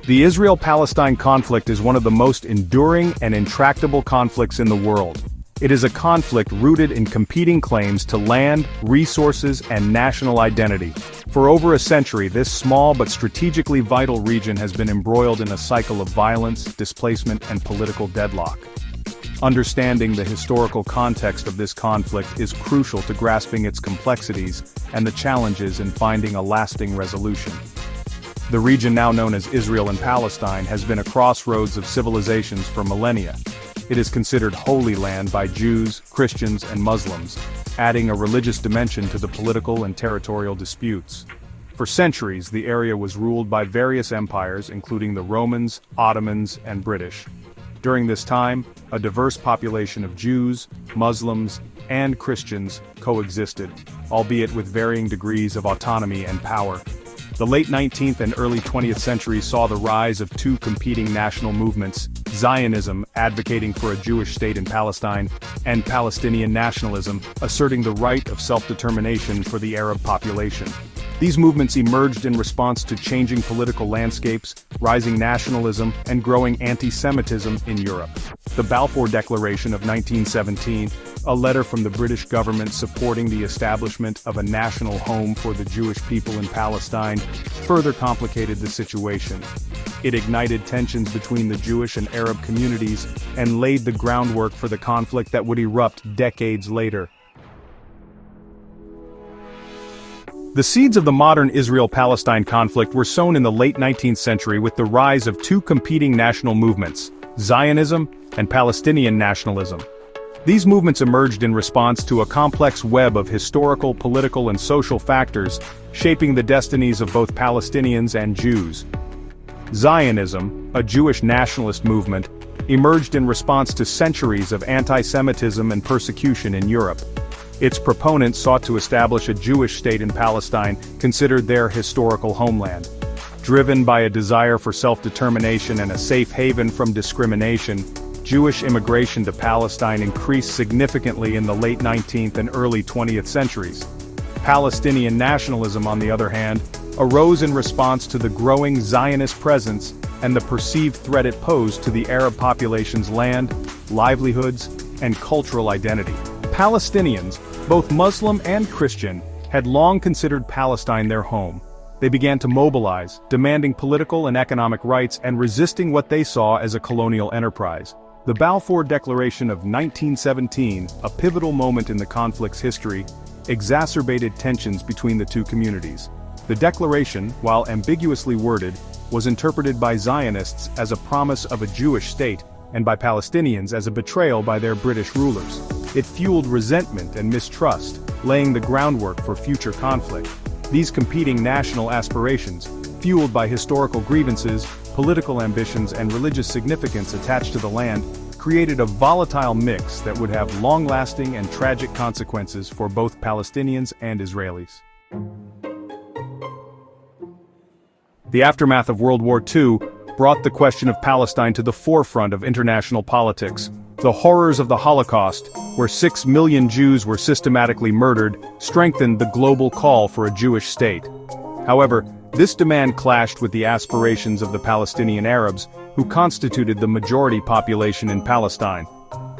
The Israel-Palestine conflict is one of the most enduring and intractable conflicts in the world. It is a conflict rooted in competing claims to land, resources, and national identity. For over a century, this small but strategically vital region has been embroiled in a cycle of violence, displacement, and political deadlock. Understanding the historical context of this conflict is crucial to grasping its complexities and the challenges in finding a lasting resolution. The region now known as Israel and Palestine has been a crossroads of civilizations for millennia. It is considered holy land by Jews, Christians, and Muslims, adding a religious dimension to the political and territorial disputes. For centuries, the area was ruled by various empires including the Romans, Ottomans, and British. During this time, a diverse population of Jews, Muslims, and Christians coexisted, albeit with varying degrees of autonomy and power. The late 19th and early 20th centuries saw the rise of two competing national movements: Zionism, advocating for a Jewish state in Palestine, and Palestinian nationalism, asserting the right of self-determination for the Arab population. These movements emerged in response to changing political landscapes, rising nationalism, and growing anti-Semitism in Europe. The Balfour Declaration of 1917, a letter from the British government supporting the establishment of a national home for the Jewish people in Palestine, further complicated the situation. It ignited tensions between the Jewish and Arab communities and laid the groundwork for the conflict that would erupt decades later. The seeds of the modern Israel-Palestine conflict were sown in the late 19th century with the rise of two competing national movements: Zionism and Palestinian nationalism. These movements emerged in response to a complex web of historical, political, and social factors, shaping the destinies of both Palestinians and Jews. Zionism, a Jewish nationalist movement, emerged in response to centuries of anti-Semitism and persecution in Europe. Its proponents sought to establish a Jewish state in Palestine, considered their historical homeland. Driven by a desire for self-determination and a safe haven from discrimination, Jewish immigration to Palestine increased significantly in the late 19th and early 20th centuries. Palestinian nationalism, on the other hand, arose in response to the growing Zionist presence and the perceived threat it posed to the Arab population's land, livelihoods, and cultural identity. Palestinians, both Muslim and Christian, had long considered Palestine their home. They began to mobilize, demanding political and economic rights and resisting what they saw as a colonial enterprise. The Balfour Declaration of 1917, a pivotal moment in the conflict's history, exacerbated tensions between the two communities. The declaration, while ambiguously worded, was interpreted by Zionists as a promise of a Jewish state, and by Palestinians as a betrayal by their British rulers. It fueled resentment and mistrust, laying the groundwork for future conflict. These competing national aspirations, fueled by historical grievances, political ambitions, and religious significance attached to the land, created a volatile mix that would have long-lasting and tragic consequences for both Palestinians and Israelis. The aftermath of World War II brought the question of Palestine to the forefront of international politics. The horrors of the Holocaust, where 6 million Jews were systematically murdered, strengthened the global call for a Jewish state. However, this demand clashed with the aspirations of the Palestinian Arabs, who constituted the majority population in Palestine.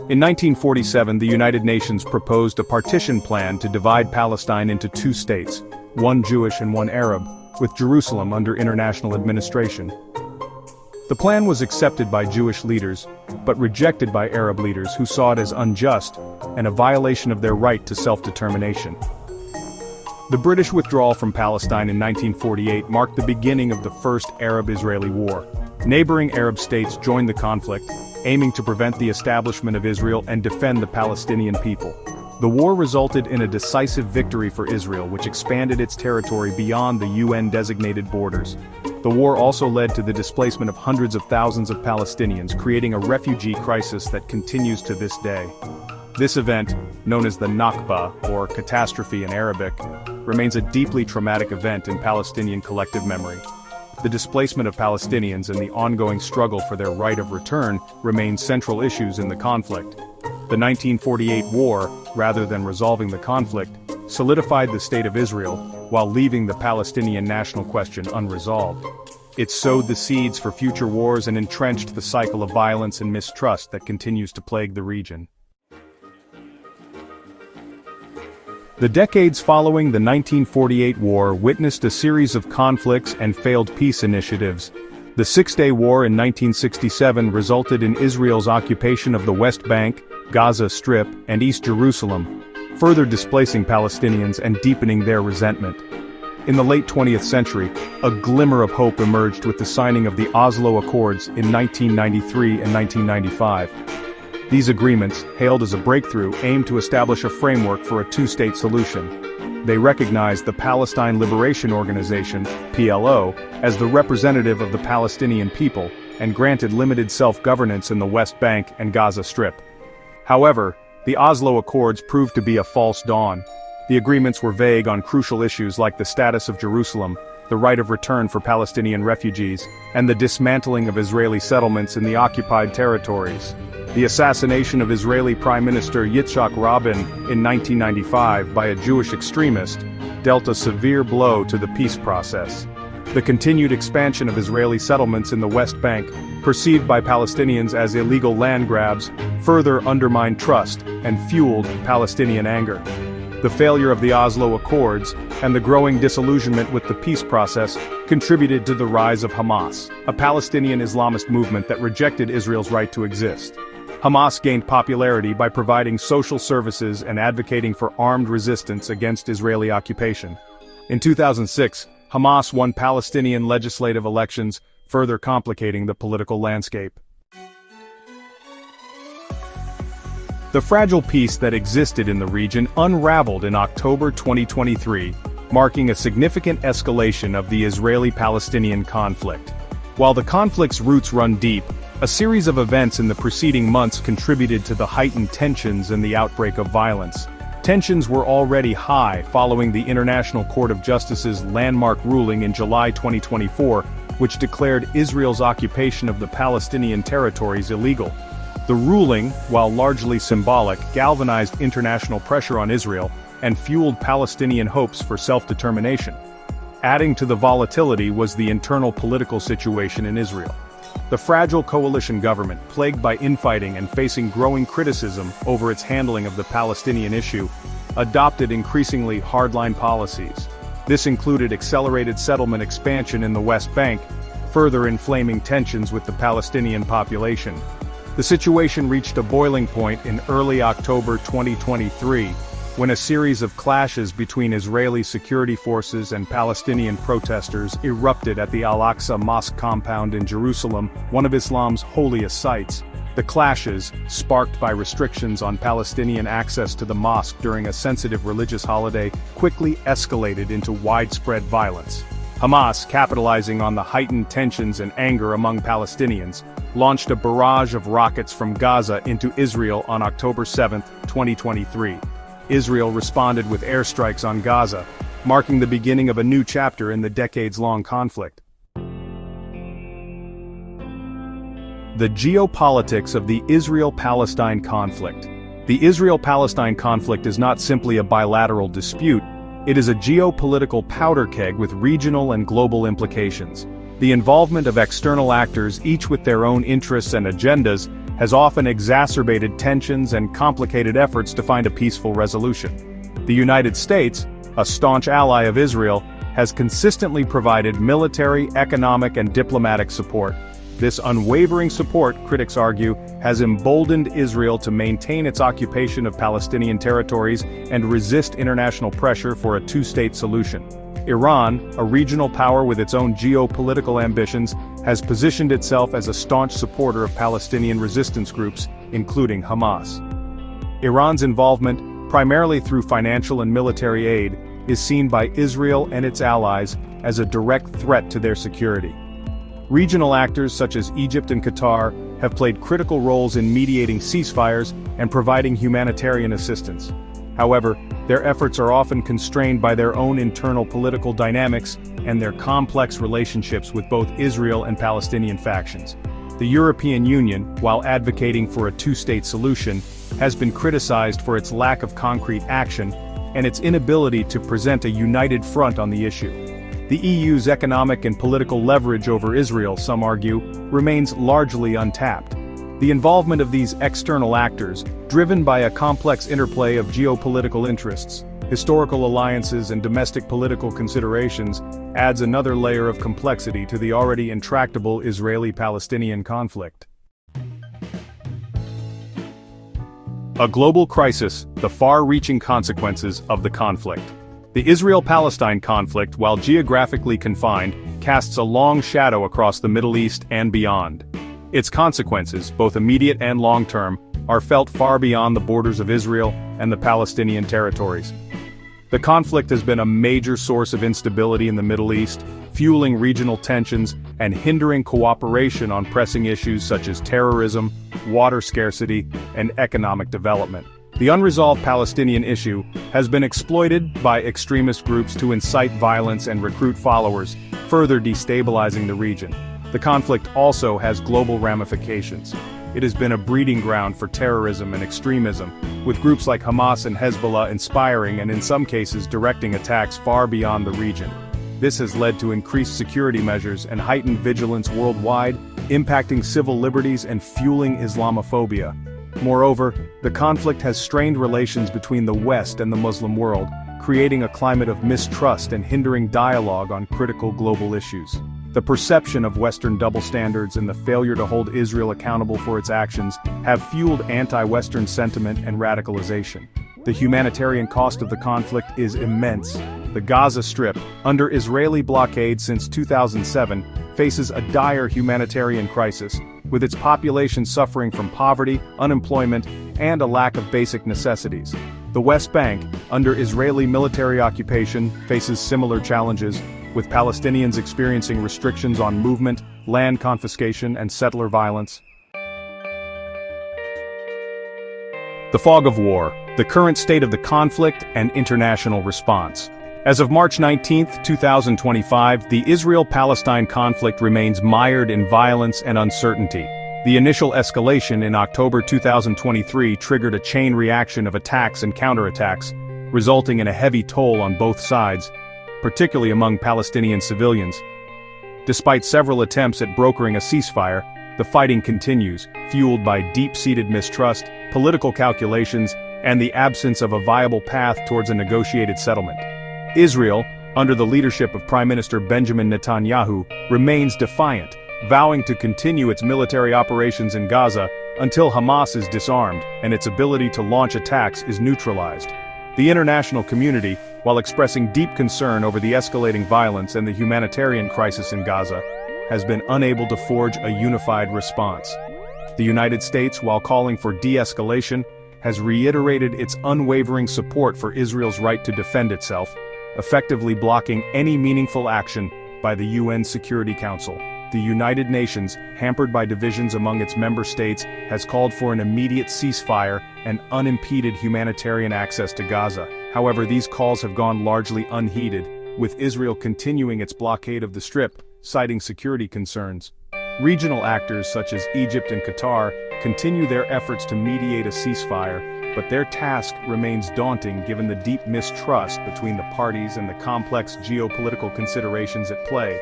In 1947, the United Nations proposed a partition plan to divide Palestine into two states, one Jewish and one Arab, with Jerusalem under international administration. The plan was accepted by Jewish leaders, but rejected by Arab leaders who saw it as unjust and a violation of their right to self-determination. The British withdrawal from Palestine in 1948 marked the beginning of the First Arab-Israeli War. Neighboring Arab states joined the conflict, aiming to prevent the establishment of Israel and defend the Palestinian people. The war resulted in a decisive victory for Israel, which expanded its territory beyond the UN-designated borders. The war also led to the displacement of hundreds of thousands of Palestinians, creating a refugee crisis that continues to this day. This event, known as the Nakba, or catastrophe in Arabic, remains a deeply traumatic event in Palestinian collective memory. The displacement of Palestinians and the ongoing struggle for their right of return remain central issues in the conflict. The 1948 war, rather than resolving the conflict, solidified the state of Israel, while leaving the Palestinian national question unresolved. It sowed the seeds for future wars and entrenched the cycle of violence and mistrust that continues to plague the region. The decades following the 1948 war witnessed a series of conflicts and failed peace initiatives. The Six-Day War in 1967 resulted in Israel's occupation of the West Bank, Gaza Strip, and East Jerusalem, further displacing Palestinians and deepening their resentment. In the late 20th century, a glimmer of hope emerged with the signing of the Oslo Accords in 1993 and 1995. These agreements, hailed as a breakthrough, aimed to establish a framework for a two-state solution. They recognized the Palestine Liberation Organization, PLO, as the representative of the Palestinian people, and granted limited self-governance in the West Bank and Gaza Strip. However, the Oslo Accords proved to be a false dawn. The agreements were vague on crucial issues like the status of Jerusalem, the right of return for Palestinian refugees, and the dismantling of Israeli settlements in the occupied territories. The assassination of Israeli Prime Minister Yitzhak Rabin in 1995 by a Jewish extremist dealt a severe blow to the peace process. The continued expansion of Israeli settlements in the West Bank, perceived by Palestinians as illegal land grabs, further undermined trust and fueled Palestinian anger. The failure of the Oslo Accords and the growing disillusionment with the peace process contributed to the rise of Hamas, a Palestinian Islamist movement that rejected Israel's right to exist. Hamas gained popularity by providing social services and advocating for armed resistance against Israeli occupation. In 2006, Hamas won Palestinian legislative elections, further complicating the political landscape. The fragile peace that existed in the region unraveled in October 2023, marking a significant escalation of the Israeli-Palestinian conflict. While the conflict's roots run deep, a series of events in the preceding months contributed to the heightened tensions and the outbreak of violence. Tensions were already high following the International Court of Justice's landmark ruling in July 2024, which declared Israel's occupation of the Palestinian territories illegal. The ruling, while largely symbolic, galvanized international pressure on Israel and fueled Palestinian hopes for self-determination. Adding to the volatility was the internal political situation in Israel. The fragile coalition government, plagued by infighting and facing growing criticism over its handling of the Palestinian issue, adopted increasingly hardline policies. This included accelerated settlement expansion in the West Bank, further inflaming tensions with the Palestinian population. The situation reached a boiling point in early October 2023, when a series of clashes between Israeli security forces and Palestinian protesters erupted at the Al-Aqsa Mosque compound in Jerusalem, one of Islam's holiest sites. The clashes, sparked by restrictions on Palestinian access to the mosque during a sensitive religious holiday, quickly escalated into widespread violence. Hamas, capitalizing on the heightened tensions and anger among Palestinians, launched a barrage of rockets from Gaza into Israel on October 7, 2023. Israel responded with airstrikes on Gaza, marking the beginning of a new chapter in the decades-long conflict. The geopolitics of the Israel-Palestine conflict. The Israel-Palestine conflict is not simply a bilateral dispute, it is a geopolitical powder keg with regional and global implications. The involvement of external actors, each with their own interests and agendas, has often exacerbated tensions and complicated efforts to find a peaceful resolution. The United States, a staunch ally of Israel, has consistently provided military, economic, and diplomatic support. This unwavering support, critics argue, has emboldened Israel to maintain its occupation of Palestinian territories and resist international pressure for a two-state solution. Iran, a regional power with its own geopolitical ambitions, has positioned itself as a staunch supporter of Palestinian resistance groups, including Hamas. Iran's involvement, primarily through financial and military aid, is seen by Israel and its allies as a direct threat to their security. Regional actors such as Egypt and Qatar have played critical roles in mediating ceasefires and providing humanitarian assistance. However, their efforts are often constrained by their own internal political dynamics and their complex relationships with both Israel and Palestinian factions. The European Union, while advocating for a two-state solution, has been criticized for its lack of concrete action and its inability to present a united front on the issue. The EU's economic and political leverage over Israel, some argue, remains largely untapped. The involvement of these external actors, driven by a complex interplay of geopolitical interests, historical alliances and domestic political considerations, adds another layer of complexity to the already intractable Israeli-Palestinian conflict. A global crisis, the far-reaching consequences of the conflict. The Israel-Palestine conflict, while geographically confined, casts a long shadow across the Middle East and beyond. Its consequences, both immediate and long-term, are felt far beyond the borders of Israel and the Palestinian territories. The conflict has been a major source of instability in the Middle East, fueling regional tensions and hindering cooperation on pressing issues such as terrorism, water scarcity, and economic development. The unresolved Palestinian issue has been exploited by extremist groups to incite violence and recruit followers, further destabilizing the region. The conflict also has global ramifications. It has been a breeding ground for terrorism and extremism, with groups like Hamas and Hezbollah inspiring and in some cases directing attacks far beyond the region. This has led to increased security measures and heightened vigilance worldwide, impacting civil liberties and fueling Islamophobia. Moreover, the conflict has strained relations between the West and the Muslim world, creating a climate of mistrust and hindering dialogue on critical global issues. The perception of Western double standards and the failure to hold Israel accountable for its actions have fueled anti-Western sentiment and radicalization. The humanitarian cost of the conflict is immense. The Gaza Strip, under Israeli blockade since 2007, faces a dire humanitarian crisis, with its population suffering from poverty, unemployment, and a lack of basic necessities. The West Bank, under Israeli military occupation, faces similar challenges, with Palestinians experiencing restrictions on movement, land confiscation, and settler violence. The fog of war, the current state of the conflict and international response. As of March 19, 2025, the Israel-Palestine conflict remains mired in violence and uncertainty. The initial escalation in October 2023 triggered a chain reaction of attacks and counterattacks, resulting in a heavy toll on both sides, particularly among Palestinian civilians. Despite several attempts at brokering a ceasefire, the fighting continues, fueled by deep-seated mistrust, political calculations, and the absence of a viable path towards a negotiated settlement. Israel, under the leadership of Prime Minister Benjamin Netanyahu, remains defiant, vowing to continue its military operations in Gaza until Hamas is disarmed and its ability to launch attacks is neutralized. The international community, while expressing deep concern over the escalating violence and the humanitarian crisis in Gaza, has been unable to forge a unified response. The United States, while calling for de-escalation, has reiterated its unwavering support for Israel's right to defend itself, effectively blocking any meaningful action by the UN Security Council. The United Nations, hampered by divisions among its member states, has called for an immediate ceasefire and unimpeded humanitarian access to Gaza. However, these calls have gone largely unheeded, with Israel continuing its blockade of the Strip, citing security concerns. Regional actors such as Egypt and Qatar continue their efforts to mediate a ceasefire, but their task remains daunting given the deep mistrust between the parties and the complex geopolitical considerations at play.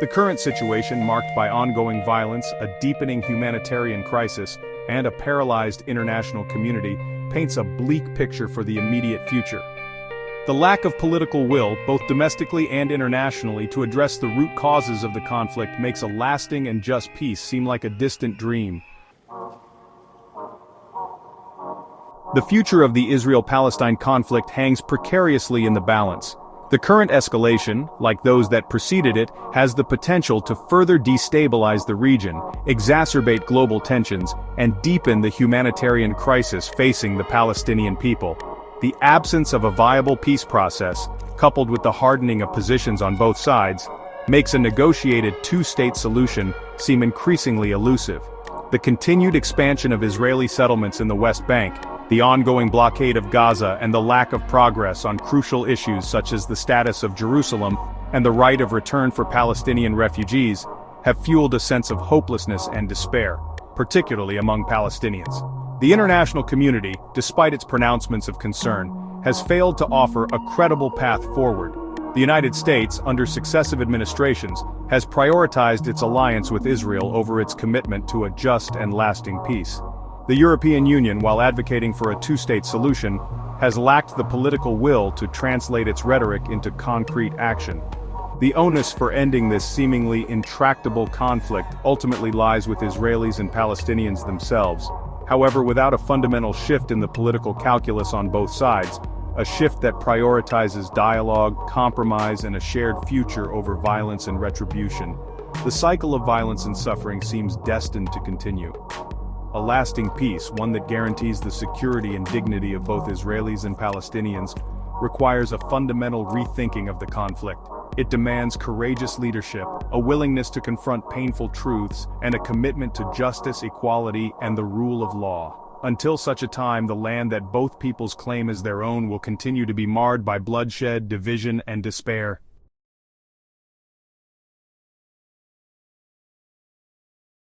The current situation, marked by ongoing violence, a deepening humanitarian crisis, and a paralyzed international community, paints a bleak picture for the immediate future. The lack of political will, both domestically and internationally, to address the root causes of the conflict makes a lasting and just peace seem like a distant dream. The future of the Israel-Palestine conflict hangs precariously in the balance. The current escalation, like those that preceded it, has the potential to further destabilize the region, exacerbate global tensions, and deepen the humanitarian crisis facing the Palestinian people. The absence of a viable peace process, coupled with the hardening of positions on both sides, makes a negotiated two-state solution seem increasingly elusive. The continued expansion of Israeli settlements in the West Bank, the ongoing blockade of Gaza, and the lack of progress on crucial issues such as the status of Jerusalem and the right of return for Palestinian refugees have fueled a sense of hopelessness and despair, particularly among Palestinians. The international community, despite its pronouncements of concern, has failed to offer a credible path forward. The United States, under successive administrations, has prioritized its alliance with Israel over its commitment to a just and lasting peace. The European Union, while advocating for a two-state solution, has lacked the political will to translate its rhetoric into concrete action. The onus for ending this seemingly intractable conflict ultimately lies with Israelis and Palestinians themselves. However, without a fundamental shift in the political calculus on both sides, a shift that prioritizes dialogue, compromise, and a shared future over violence and retribution, the cycle of violence and suffering seems destined to continue. A lasting peace, one that guarantees the security and dignity of both Israelis and Palestinians, requires a fundamental rethinking of the conflict. It demands courageous leadership, a willingness to confront painful truths, and a commitment to justice, equality, and the rule of law. Until such a time, the land that both peoples claim as their own will continue to be marred by bloodshed, division, and despair.